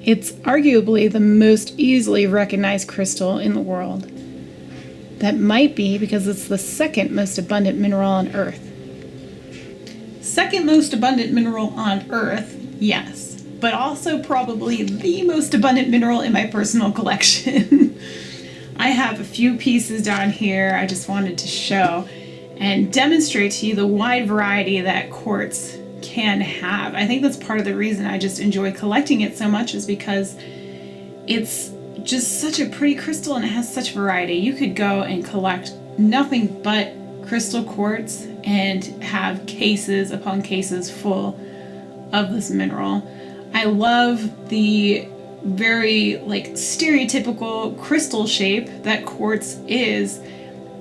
It's arguably the most easily recognized crystal in the world. That might be because it's the second most abundant mineral on Earth. Second most abundant mineral on Earth, yes, but also probably the most abundant mineral in my personal collection. I have a few pieces down here I just wanted to show and demonstrate to you the wide variety that quartz can have. I think that's part of the reason I just enjoy collecting it so much, is because it's just such a pretty crystal and it has such variety. You could go and collect nothing but crystal quartz and have cases upon cases full of this mineral. I love the very stereotypical crystal shape that quartz is.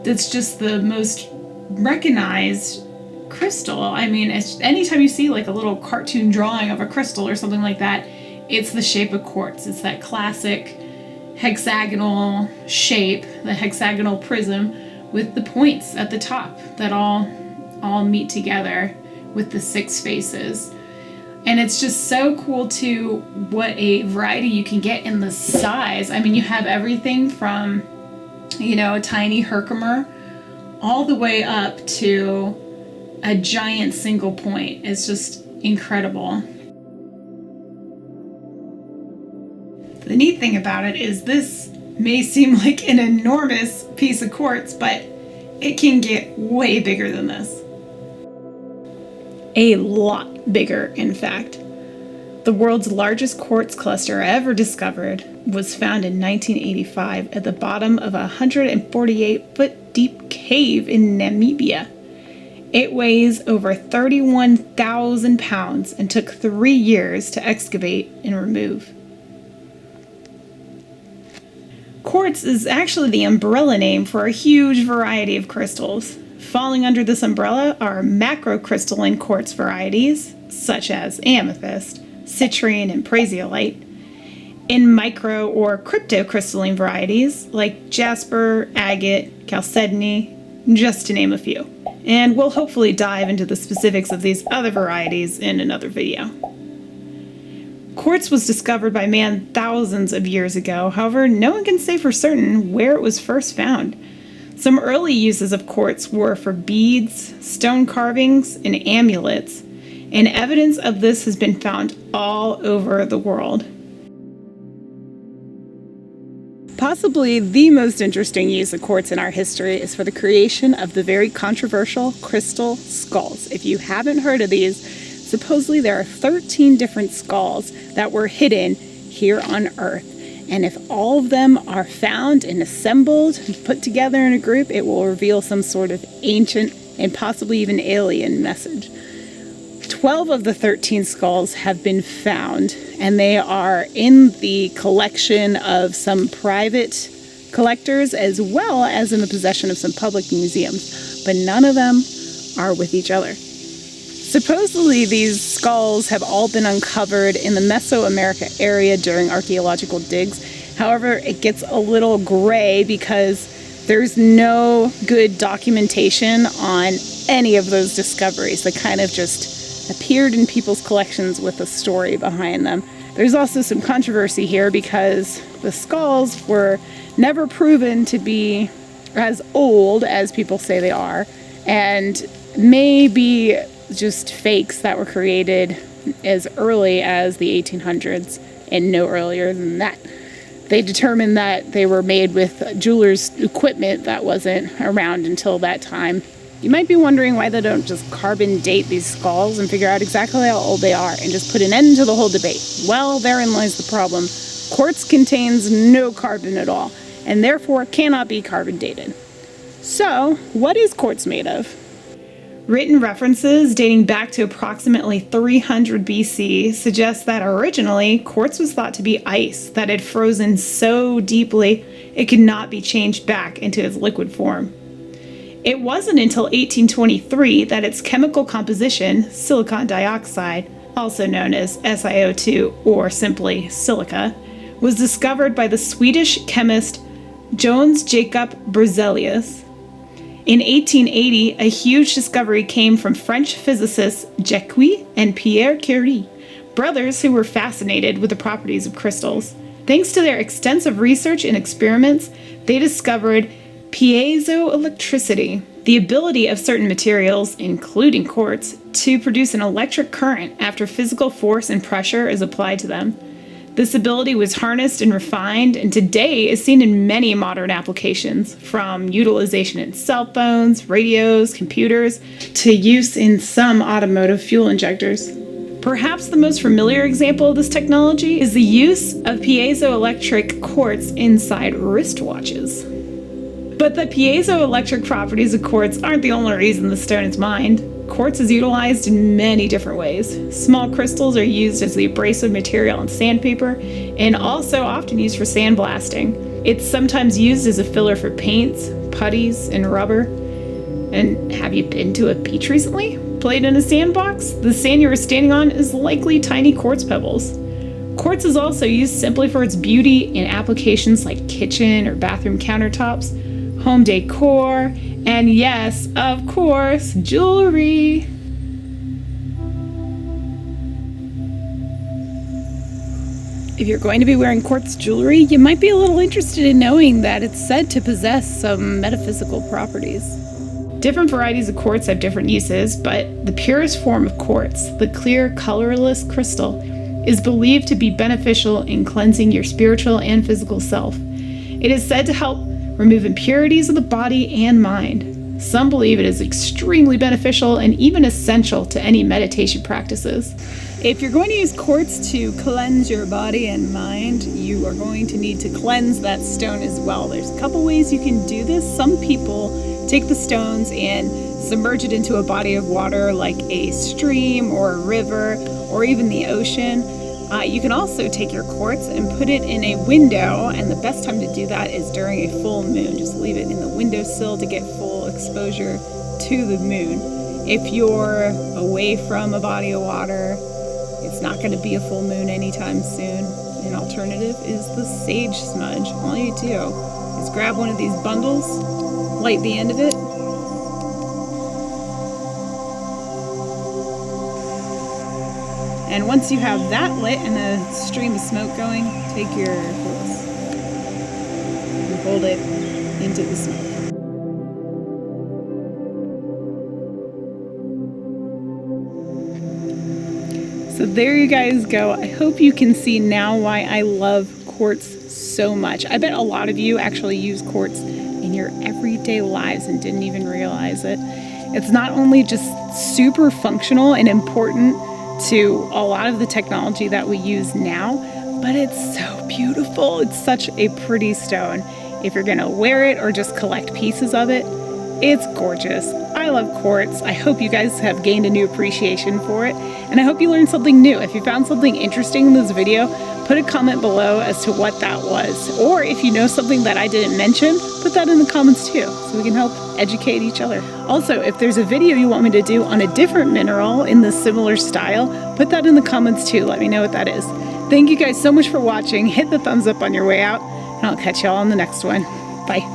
That's just the most recognized crystal. I mean, anytime you see like a little cartoon drawing of a crystal or something like that, it's the shape of quartz. It's that classic hexagonal shape, the hexagonal prism with the points at the top that all meet together with the 6 faces. And it's just so cool too what a variety you can get in the size. I mean, you have everything from, a tiny Herkimer all the way up to a giant single point. It's just incredible. The neat thing about it is this may seem like an enormous piece of quartz, but it can get way bigger than this. A lot bigger, in fact. The world's largest quartz cluster ever discovered was found in 1985 at the bottom of a 148-foot deep cave in Namibia. It weighs over 31,000 pounds and took 3 years to excavate and remove. Quartz is actually the umbrella name for a huge variety of crystals. Falling under this umbrella are macrocrystalline quartz varieties, such as amethyst, citrine, and prasiolite, in micro or cryptocrystalline varieties like jasper, agate, chalcedony, just to name a few. And we'll hopefully dive into the specifics of these other varieties in another video. Quartz was discovered by man thousands of years ago. However, no one can say for certain where it was first found. Some early uses of quartz were for beads, stone carvings, and amulets, and evidence of this has been found all over the world. Possibly the most interesting use of quartz in our history is for the creation of the very controversial crystal skulls. If you haven't heard of these, supposedly there are 13 different skulls that were hidden here on Earth. And if all of them are found and assembled and put together in a group, it will reveal some sort of ancient and possibly even alien message. 12 of the 13 skulls have been found, and they are in the collection of some private collectors as well as in the possession of some public museums, but none of them are with each other. Supposedly, these skulls have all been uncovered in the Mesoamerica area during archaeological digs. However, it gets a little gray because there's no good documentation on any of those discoveries. They kind of just appeared in people's collections with a story behind them. There's also some controversy here because the skulls were never proven to be as old as people say they are, and may be just fakes that were created as early as the 1800s and no earlier than that. They determined that they were made with jewelers' equipment that wasn't around until that time. You might be wondering why they don't just carbon date these skulls and figure out exactly how old they are and just put an end to the whole debate. Well, therein lies the problem. Quartz contains no carbon at all, and therefore cannot be carbon dated. So, what is quartz made of? Written references dating back to approximately 300 BC suggest that originally quartz was thought to be ice that had frozen so deeply it could not be changed back into its liquid form. It wasn't until 1823 that its chemical composition, silicon dioxide, also known as SiO2 or simply silica, was discovered by the Swedish chemist Johannes Jacob Berzelius. In 1880, a huge discovery came from French physicists Jacques and Pierre Curie. brothers who were fascinated with the properties of crystals. Thanks to their extensive research and experiments, they discovered piezoelectricity, the ability of certain materials, including quartz, to produce an electric current after physical force and pressure is applied to them. This ability was harnessed and refined, and today is seen in many modern applications, from utilization in cell phones, radios, computers, to use in some automotive fuel injectors. Perhaps the most familiar example of this technology is the use of piezoelectric quartz inside wristwatches. But the piezoelectric properties of quartz aren't the only reason the stone is mined. Quartz is utilized in many different ways. Small crystals are used as the abrasive material on sandpaper and also often used for sandblasting. It's sometimes used as a filler for paints, putties, and rubber. And have you been to a beach recently? Played in a sandbox? The sand you were standing on is likely tiny quartz pebbles. Quartz is also used simply for its beauty in applications like kitchen or bathroom countertops, home decor, and yes, of course, jewelry. If you're going to be wearing quartz jewelry, you might be a little interested in knowing that it's said to possess some metaphysical properties. Different varieties of quartz have different uses, but the purest form of quartz, the clear, colorless crystal, is believed to be beneficial in cleansing your spiritual and physical self. It is said to help remove impurities of the body and mind. Some believe it is extremely beneficial and even essential to any meditation practices. If you're going to use quartz to cleanse your body and mind, you are going to need to cleanse that stone as well. There's a couple ways you can do this. Some people take the stones and submerge it into a body of water like a stream or a river or even the ocean. You can also take your quartz and put it in a window, and the best time to do that is during a full moon. Just leave it in the windowsill to get full exposure to the moon. If you're away from a body of water, it's not going to be a full moon anytime soon. An alternative is the sage smudge. All you do is grab one of these bundles, light the end of it, and once you have that lit and a stream of smoke going, take your quartz and hold it into the smoke. So there you guys go. I hope you can see now why I love quartz so much. I bet a lot of you actually use quartz in your everyday lives and didn't even realize it. It's not only just super functional and important to a lot of the technology that we use now, but it's so beautiful. It's such a pretty stone. If you're gonna wear it or just collect pieces of it, it's gorgeous. I love quartz. I hope you guys have gained a new appreciation for it, and I hope you learned something new. If you found something interesting in this video, put a comment below as to what that was. Or if you know something that I didn't mention, put that in the comments too, so we can help educate each other. Also, if there's a video you want me to do on a different mineral in the similar style, put that in the comments too. Let me know what that is. Thank you guys so much for watching. Hit the thumbs up on your way out, and I'll catch y'all on the next one. Bye.